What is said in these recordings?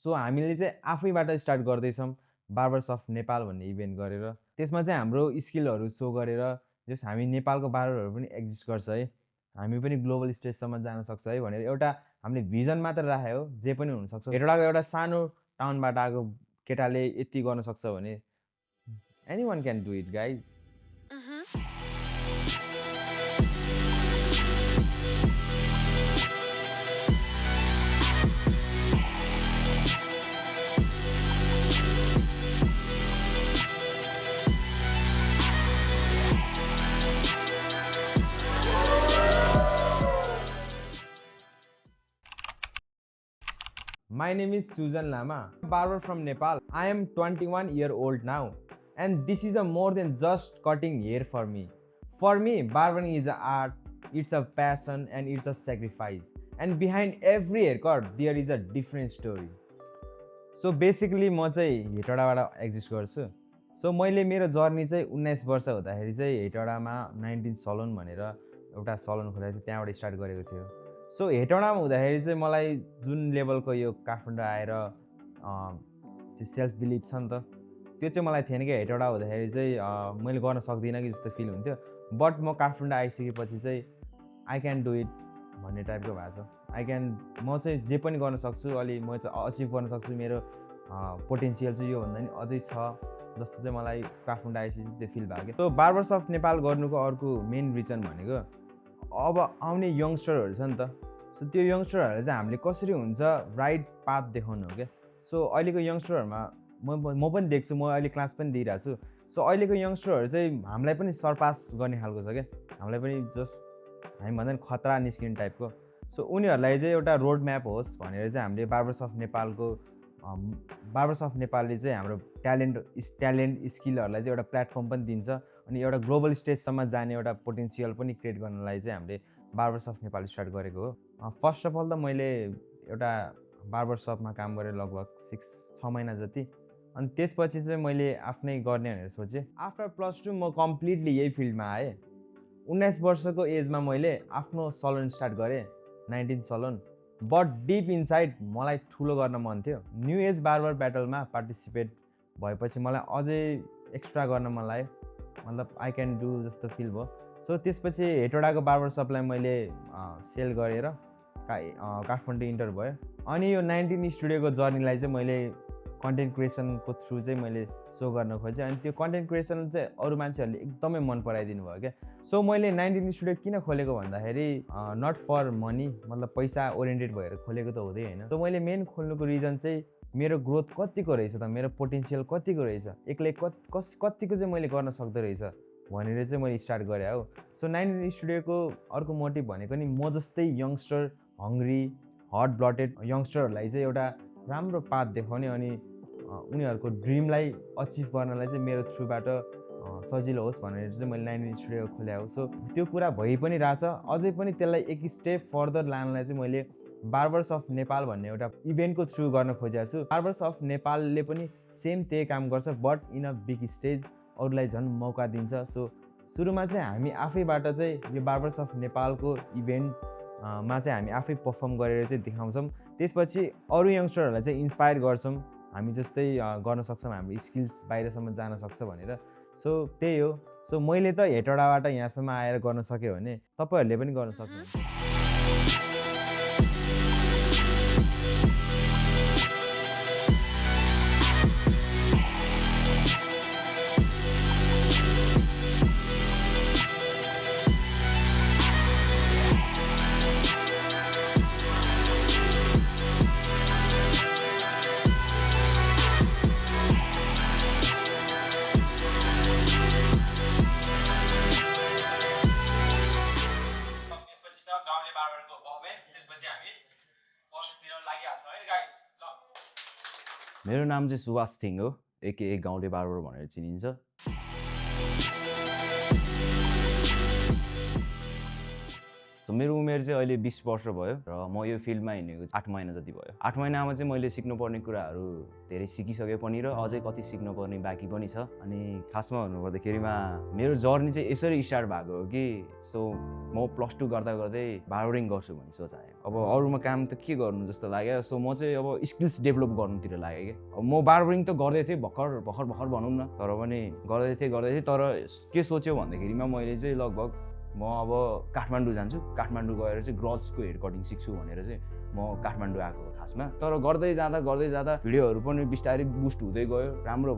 So हामीले चाहिँ आफैबाट start गर्दैछौँ बार्बर्स अफ नेपाल भन्ने इभेन्ट गरेर। त्यसमा चाहिँ हाम्रो स्किलहरू सो गरेर जस हामी नेपालको बार्बरहरू पनि एक्जिस्ट गर्छ है, हामी पनि ग्लोबल स्टेजसम्म जान सक्छ है भनेर एउटा हामीले भिजन मात्र राखेको हो। जे पनि हुनसक्छ। हेटौडाको एउटा सानो टाउनबाट आएको केटाले यति गर्न सक्छ भने anyone can do it guys. My name is Susan Lama, barber from Nepal. I am 21 years old now, and this is a more than just cutting hair for me. For me, barbering is an art, it's a passion, and it's a sacrifice. And behind every haircut, there is a different story. So basically, म चाहिँ हेटौडाबाट exist गर्छु। So मैले मेरो journey चाहिँ 19 वर्ष हुँदाखेरि चाहिँ हेटौडामा 19 सलोन भनेर एउटा सलोन खोलेको थियो, त्यहाँबाट स्टार्ट गरेको थियो। सो हेटौडामा हुँदाखेरि चाहिँ मलाई जुन लेभलको यो काठमाडौँ आएर त्यो सेल्फ बिलिभ छ नि त, त्यो चाहिँ मलाई थिएन कि हेटौडा हुँदाखेरि चाहिँ मैले गर्न सक्दिनँ कि जस्तो फिल हुन्थ्यो। बट म काठमाडौँ आइसकेपछि चाहिँ आई क्यान डु इट भन्ने टाइपको भएको छ। म चाहिँ जे पनि गर्न सक्छु, अलि म चाहिँ अचिभ गर्न सक्छु, मेरो पोटेन्सियल चाहिँ योभन्दा नि अझै छ जस्तो चाहिँ मलाई काठमाडौँ आइसकेपछि त्यो फिल भयो कि। सो बार्बर्स अफ नेपाल गर्नुको अर्को मेन रिजन भनेको अब आउने यङ्स्टरहरू छ नि त, सो त्यो यङ्स्टरहरूलाई चाहिँ हामीले कसरी हुन्छ राइट पाथ देखाउनु हो क्या। सो अहिलेको यङ्स्टरहरूमा म पनि देख्छु, म अहिले क्लास पनि दिइरहेको छु। सो अहिलेको यङ्स्टरहरू चाहिँ हामीलाई पनि सरपास गर्ने खालको छ क्या, हामीलाई पनि जस्ट हामीभन्दा पनि खतरा निस्किने टाइपको। सो उनीहरूलाई चाहिँ एउटा रोड म्याप होस् भनेर चाहिँ हामीले बार्बर्स अफ नेपालले चाहिँ हाम्रो ट्यालेन्ट स्किलहरूलाई चाहिँ एउटा प्लेटफर्म पनि दिन्छ, अनि एउटा ग्लोबल स्टेजसम्म जाने एउटा पोटेन्सियल पनि क्रिएट गर्नलाई चाहिँ हामीले बार्बर्स अफ नेपाल स्टार्ट गरेको हो। फर्स्ट अफ अल त मैले एउटा बार्बर सपमा काम गरेँ लगभग 6 महिना जति, अनि त्यसपछि चाहिँ मैले आफ्नै गर्ने भनेर सोचेँ। आफ्टर +2 म कम्प्लिटली यही फिल्डमा आएँ। 19 वर्षको एजमा मैले आफ्नो सलोन स्टार्ट गरेँ, 19 सलोन। बट डिप इनसाइड मलाई ठुलो गर्न मन थियो। न्यू एज बार्बर ब्याटलमा पार्टिसिपेट भएपछि मलाई अझै एक्स्ट्रा गर्न मन लाग्यो, मतलब आई क्यान डु जस्तो फिल भयो। सो त्यसपछि हेटौडाको बार्बर सपलाई मैले सेल गरेर काठमाडौँ इन्टर भयो। अनि यो 19 स्टुडियोको जर्नीलाई चाहिँ मैले कन्टेन्ट क्रिएसनको थ्रु चाहिँ मैले सो गर्न खोजेँ, अनि त्यो कन्टेन्ट क्रिएसन चाहिँ अरू मान्छेहरूले एकदमै मन पराइदिनु भयो क्या। सो मैले 19 स्टुडियो किन खोलेको भन्दाखेरि नट फर मनी, मतलब पैसा ओरिएन्टेड भएर खोलेको त हुँदै होइन। सो मैले मेन खोल्नुको रिजन चाहिँ मेरो ग्रोथ कतिको रहेछ त, मेरो पोटेन्सियल कतिको रहेछ, एक्लै कतिको चाहिँ मैले गर्न सक्दो रहेछ भनेर चाहिँ मैले स्टार्ट गरेँ हो। सो 19 स्टुडियोको अर्को मोटिभ भनेको नि म जस्तै यङ्स्टर, हङ्ग्री, हट ब्लडेड यङ्स्टरहरूलाई चाहिँ एउटा राम्रो पाथ देखाउने, अनि उनीहरूको ड्रिमलाई अचिभ गर्नलाई चाहिँ मेरो थ्रुबाट सजिलो होस् भनेर चाहिँ मैले 19 स्टुडियो खोले हो। सो त्यो कुरा भइ पनि रहेछ, अझै पनि त्यसलाई एक स्टेप फर्दर लानलाई चाहिँ मैले बार्बर्स अफ नेपाल भन्ने एउटा इभेन्टको थ्रु गर्न खोजेको छु। बार्बर्स अफ नेपालले पनि सेम त्यही काम गर्छ, but in a big stage, अरूलाई झन् मौका दिन्छ। सो सुरुमा चाहिँ हामी आफैबाट चाहिँ यो बार्बर्स अफ नेपालको इभेन्टमा चाहिँ हामी आफै पर्फर्म गरेर चाहिँ देखाउँछौँ। त्यसपछि अरू यङ्स्टरहरूलाई चाहिँ इन्सपायर गर्छौँ, हामी जस्तै गर्न सक्छौँ, हाम्रो स्किल्स बाहिरसम्म जान सक्छ भनेर। सो त्यही हो। सो मैले त हेटौडाबाट यहाँसम्म आएर गर्न सक्यो भने तपाईँहरूले पनि गर्न सक्नुहुन्छ। मेरो नाम चाहिँ सुभाष थिङ हो, एके गाउँले बार्बर भनेर चिनिन्छ। मेरो उमेर चाहिँ अहिले 20 वर्ष भयो र म यो फिल्डमा हिँडेको 8 महिना जति भयो। 8 महिनामा चाहिँ मैले सिक्नुपर्ने कुराहरू धेरै सिकिसके पनि र अझै कति सिक्नुपर्ने बाँकी पनि छ। अनि खासमा भन्नुपर्दाखेरिमा मेरो जर्नी चाहिँ यसरी स्टार्ट भएको हो कि सो म +2 गर्दा गर्दै बार्बरिङ गर्छु भन्ने सोच आयो। अब अरूमा काम त के गर्नु जस्तो लाग्यो, सो म चाहिँ अब स्किल्स डेभलप गर्नुतिर लागेँ कि। अब म बार्बरिङ त गर्दै थिएँ भर्खर भनौँ न, तर पनि गर्दै थिएँ तर के सोच्यो भन्दाखेरिमा मैले चाहिँ लगभग म अब काठमाडौँ जान्छु, काठमाडौँ गएर चाहिँ ग्रल्सको हेयर कटिङ सिक्छु भनेर चाहिँ म काठमाडौँ आएको खासमा। तर गर्दै जाँदा भिडियोहरू पनि बिस्तारै बुस्ट हुँदै गयो, राम्रो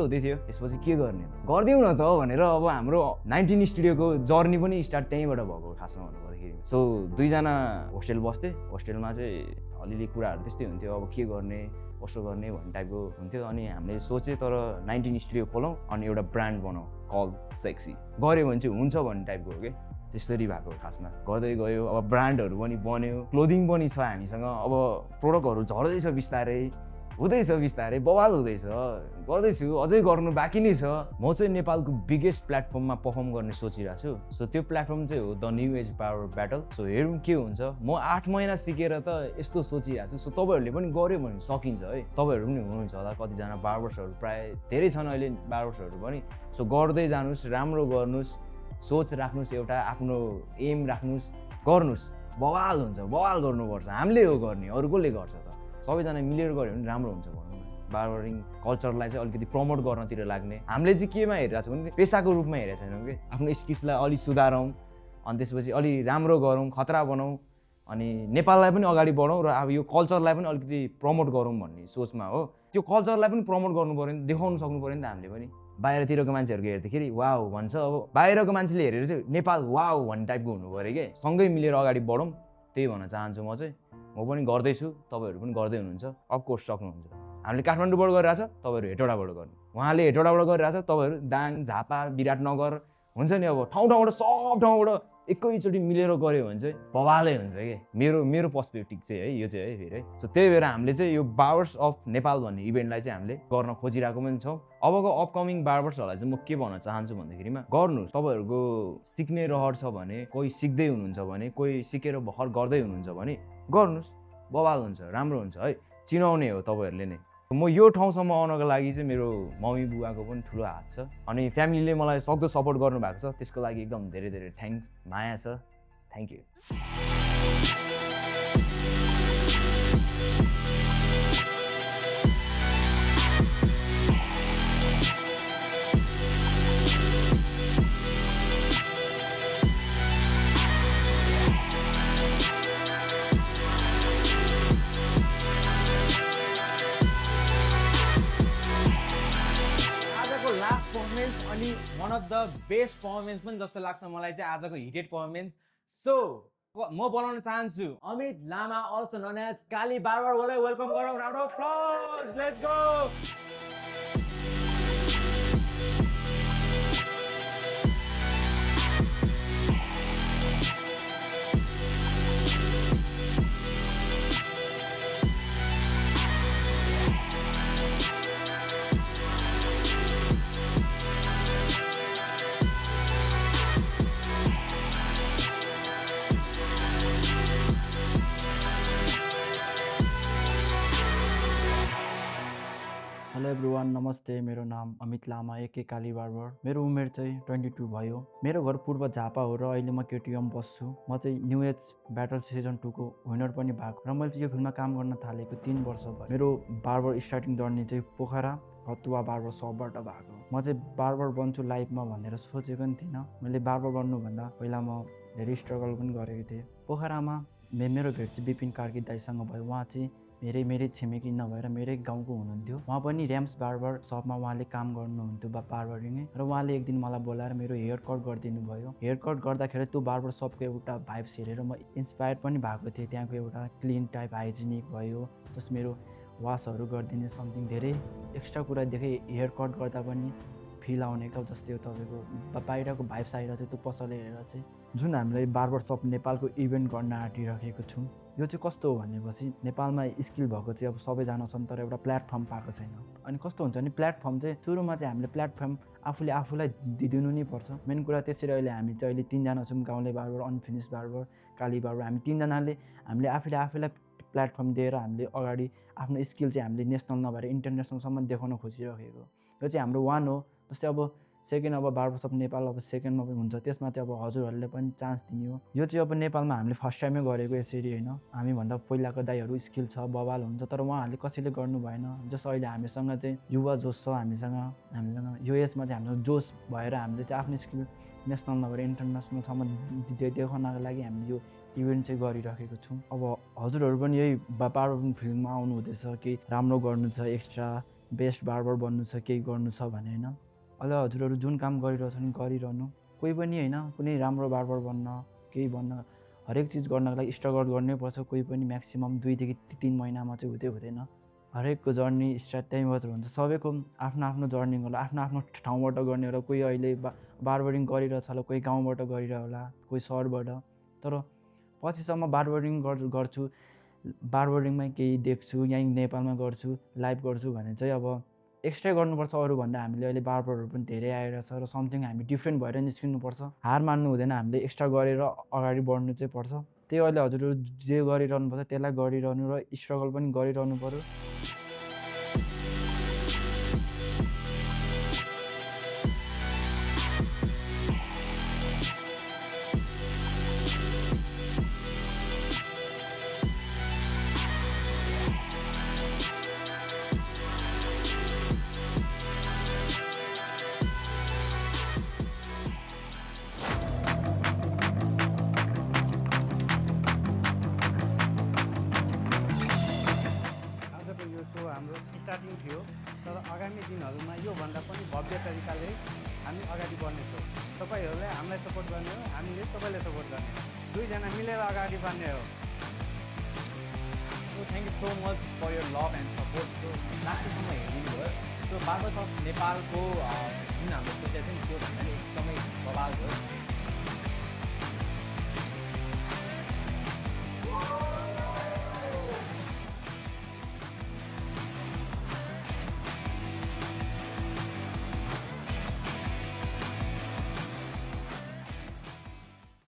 हुँदै थियो। यसपछि के गर्ने गरिदिउँ न त भनेर अब हाम्रो 19 स्टुडियोको जर्नी पनि स्टार्ट त्यहीँबाट भएको खासमा भन्नुपर्दाखेरि। सो दुईजना होस्टेल बस्थेँ, होस्टेलमा चाहिँ अलिअलि कुराहरू त्यस्तै हुन्थ्यो, अब के गर्ने कसो गर्ने भन्ने टाइपको हुन्थ्यो। अनि हामीले सोचेँ तर 19 स्टुडियो खोलौँ अनि एउटा ब्रान्ड बनाऊ कल सेक्सी, गऱ्यो भने चाहिँ हुन्छ भन्ने टाइपको हो कि। त्यसरी भएको खासमा गर्दै गयो। अब ब्रान्डहरू पनि बन्यो, क्लोदिङ पनि छ हामीसँग, अब प्रोडक्टहरू झर्दैछ बिस्तारै बवाल हुँदैछ, गर्दैछु, अझै गर्नु बाँकी नै छ। म चाहिँ नेपालको बिगेस्ट प्लेटफर्ममा पर्फर्म गर्ने सोचिरहेको छु। सो त्यो प्लेटफर्म चाहिँ हो the new age power battle. So हेरौँ के हुन्छ। म 8 महिना सिकेर त यस्तो सोचिरहेको छु। सो तपाईँहरूले पनि गऱ्यो भने सकिन्छ है। तपाईँहरू पनि हुनुहुन्छ होला कतिजना बार्बर्सहरू, प्राय धेरै छन् अहिले बार्बर्सहरू पनि। सो गर्दै जानुहोस्, राम्रो गर्नुहोस्, सोच राख्नुहोस्, एउटा आफ्नो एम राख्नुहोस्, गर्नुहोस्, बवाल हुन्छ, बवाल गर्नुपर्छ। हामीले हो गर्ने, अरू कसले गर्छ त? सबैजना मिलेर गऱ्यो भने राम्रो हुन्छ भनौँ न। बार्बरिङ कल्चरलाई चाहिँ अलिकति प्रमोट गर्नतिर लाग्ने। हामीले चाहिँ केमा हेरिरहेको छौँ भने पेसाको रूपमा हेरेको छैनौँ कि, आफ्नो स्किल्सलाई अलि सुधारौँ, अनि त्यसपछि अलि राम्रो गरौँ, खतरा बनाऊँ, अनि नेपाललाई पनि अगाडि बढाउँ र अब यो कल्चरलाई पनि अलिकति प्रमोट गरौँ भन्ने सोचमा हो। त्यो कल्चरलाई पनि प्रमोट गर्नु पऱ्यो नि, देखाउनु सक्नु पऱ्यो नि त हामीले पनि। बाहिरतिरको मान्छेहरूको हेर्दाखेरि वाउ भन्छ, अब बाहिरको मान्छेले हेरेर चाहिँ नेपाल वाउ भन्ने टाइपको हुनु पऱ्यो कि। सँगै मिलेर अगाडि बढौँ, त्यही भन्न चाहन्छु म चाहिँ। म पनि गर्दैछु, तपाईँहरू पनि गर्दै हुनुहुन्छ, अफकोर्स सक्नुहुन्छ। हामीले काठमाडौँबाट गरिरहेछ, तपाईँहरू हेटौडाबाट गर्नु, उहाँले हेटौडाबाट गरिरहेछ, तपाईँहरू दाङ, झापा, विराटनगर हुन्छ नि। अब ठाउँबाट सब ठाउँबाट एकैचोटि मिलेर गऱ्यो भने चाहिँ बवालै हुन्छ कि। मेरो पर्सपेक्टिभ चाहिँ है यो चाहिँ है फेरि है। सो त्यही भएर हामीले चाहिँ यो बार्बर्स अफ नेपाल भन्ने इभेन्टलाई चाहिँ हामीले गर्न खोजिरहेको पनि छौँ। अबको अपकमिङ बार्बर्सहरूलाई चाहिँ म के भन्न चाहन्छु भन्दाखेरिमा, गर्नुहोस्। तपाईँहरूको सिक्ने रहर छ भने, कोही सिक्दै हुनुहुन्छ भने, कोही सिकेर भर्खर गर्दै हुनुहुन्छ भने गर्नुहोस्, बवाल हुन्छ, राम्रो हुन्छ है। चिनाउने हो तपाईँहरूले नै। म यो ठाउँसम्म आउनको लागि चाहिँ मेरो मम्मी बुबाको पनि ठुलो हात छ, अनि फ्यामिलीले मलाई सक्दो सपोर्ट गर्नुभएको छ, त्यसको लागि एकदम धेरै धेरै थ्याङ्क्स, माया छ, थ्याङ्क यू। पर्फर्मेन्स अनि one of the best performance पनि जस्तो लाग्छ मलाई चाहिँ आजको हिटेड पर्फर्मेन्स। सो म बोलाउन चाहन्छु Amit Lama, also known as Kali Barber. Welcome गरौँ, round of applause, let's go. Hello everyone, नमस्ते। मेरो नाम अमित लामा एके काली बार्बर। मेरो उमेर चाहिँ 22 भयो। मेरो घर पूर्व झापा हो र अहिले म केटिएम बस्छु। म चाहिँ न्यू एज ब्याटल सिजन 2 को विनर पनि भएको र मैले चाहिँ यो फिल्ममा काम गर्न थालेको 3 वर्ष भयो। मेरो बार्बर स्टार्टिङ जर्नी चाहिँ पोखरा हतुवा बार्बर सपबाट भएको। म चाहिँ बार्बर बन्छु लाइफमा भनेर सोचेको पनि थिइनँ। मैले बार्बर बन्नुभन्दा पहिला म धेरै स्ट्रगल पनि गरेको थिएँ। पोखरामा मेरो भेट चाहिँ विपिन कार्की दाइसँग भयो। उहाँ चाहिँ मेरै छिमेकी नभएर मेरै गाउँको हुनुहुन्थ्यो। उहाँ पनि ऱ्याम्स बार्बर सपमा उहाँले काम गर्नुहुन्थ्यो बार्बरिङै। र उहाँले एक दिन मलाई बोलाएर मेरो हेयर कट गरिदिनु भयो। हेयर कट गर्दाखेरि त्यो बार्बर सपको एउटा भाइब्स हेरेर म इन्सपायर पनि भएको थिएँ। त्यहाँको एउटा क्लिन टाइप हाइजिनिक भयो, जस मेरो वासहरू गरिदिने समथिङ धेरै एक्स्ट्रा कुरा देखेँ। हेयर कट गर्दा पनि फिल आउने क्या, जस्तै तपाईँको बाहिरको भाइब्स आइरहेको छ त्यो पसलले हेरेर चाहिँ। जुन हामीले बार्बर सप नेपालको इभेन्ट गर्न आँटिरहेको छौँ, यो चाहिँ कस्तो हो भनेपछि नेपालमा स्किल भएको चाहिँ अब सबैजना छन्, तर एउटा प्लेटफर्म पाएको छैन। अनि कस्तो हुन्छ भने प्लेटफर्म चाहिँ सुरुमा चाहिँ हामीले प्लेटफर्म आफूलाई दिदिनु नै पर्छ। मेन कुरा त्यसरी अहिले हामी चाहिँ अहिले 3जना छौँ, गाउँले बार्बर, अनफिनिस बार्बर, काली बाबर, हामी तिनजनाले हामीले आफैलाई प्लेटफर्म दिएर हामीले अगाडि आफ्नो स्किल चाहिँ हामीले नेसनल नभएर इन्टरनेसनलसम्म देखाउन खोजिरहेको। यो चाहिँ हाम्रो वान हो। जस्तै अब सेकेन्ड अब बार्बर्स अफ नेपाल अब सेकेन्डमा हुन्छ, त्यसमा चाहिँ अब हजुरहरूले पनि चान्स दिने हो। यो चाहिँ अब नेपालमा हामीले फर्स्ट टाइमै गरेको यसरी होइन, हामीभन्दा पहिलाको दाइहरू स्किल छ, बवाल हुन्छ, तर उहाँहरूले कसैले गर्नु भएन। जस्तो अहिले हामीसँग चाहिँ युवा जोस छ, हामीसँग यो एजमा चाहिँ हाम्रो जोस भएर हामीले चाहिँ आफ्नो स्किल नेसनल नभएर इन्टरनेसनलसम्म देखाउनको लागि हामीले यो इभेन्ट चाहिँ गरिराखेको छौँ। अब हजुरहरू पनि यही बार्बर फिल्डमा आउनु हुँदैछ, केही राम्रो गर्नु छ, एक्स्ट्रा बेस्ट बार्बर बन्नु छ, केही गर्नु छ भने होइन, अहिले हजुरहरू जुन काम गरिरहेछन् गरिरहनु। कोही पनि होइन कुनै राम्रो बार्बर बन्न, केही बन्न, हरेक चिज गर्नको लागि स्ट्रगल गर्नै पर्छ। कोही पनि म्याक्सिमम् 2 देखि 3 महिनामा चाहिँ हुँदैन। हरेकको जर्नी स्टार्ट त्यहीँबाट हुन्छ। सबैको आफ्नो आफ्नो जर्नी होला, आफ्नो आफ्नो ठाउँबाट गर्ने होला। कोही अहिले बार्बरिङ गरिरहेछ होला, कोही गाउँबाट गरिरह होला, कोही सहरबाट। तर पछिसम्म बार्बरिङ गर्छु, बार्बरिङमै केही देख्छु, यहीँ नेपालमा गर्छु, लाइभ गर्छु भने चाहिँ अब एक्स्ट्रा गर्नुपर्छ। अरूभन्दा हामीले अहिले बार्बरहरू पनि धेरै आइरहेछ र समथिङ हामी डिफ्रेन्ट भएर निस्किनुपर्छ। हार मान्नु हुँदैन, हामीले एक्स्ट्रा गरेर अगाडि बढ्नु चाहिँ पर्छ। त्यही अहिले हजुरहरू जे गरिरहनुपर्छ त्यसलाई गरिरहनु र स्ट्रगल पनि गरिरहनु पऱ्यो। हाम्रो स्टार्टिङ थियो, तर आगामी दिनहरूमा योभन्दा पनि भव्य तरिकाले हामी अगाडि बढ्नेछौँ। तपाईँहरूले हामीलाई सपोर्ट गर्ने हो, हामीले तपाईँलाई सपोर्ट गर्ने, दुईजना मिलेर अगाडि बढ्ने हो। So thank you so much for your love and support. So लास्टसम्म हेरिदिनु भयो। सो बार्बर्स अफ नेपालको जुन हाम्रो सोचेको थियो नि, त्यो भन्दा नि एकदमै बवाल भयो।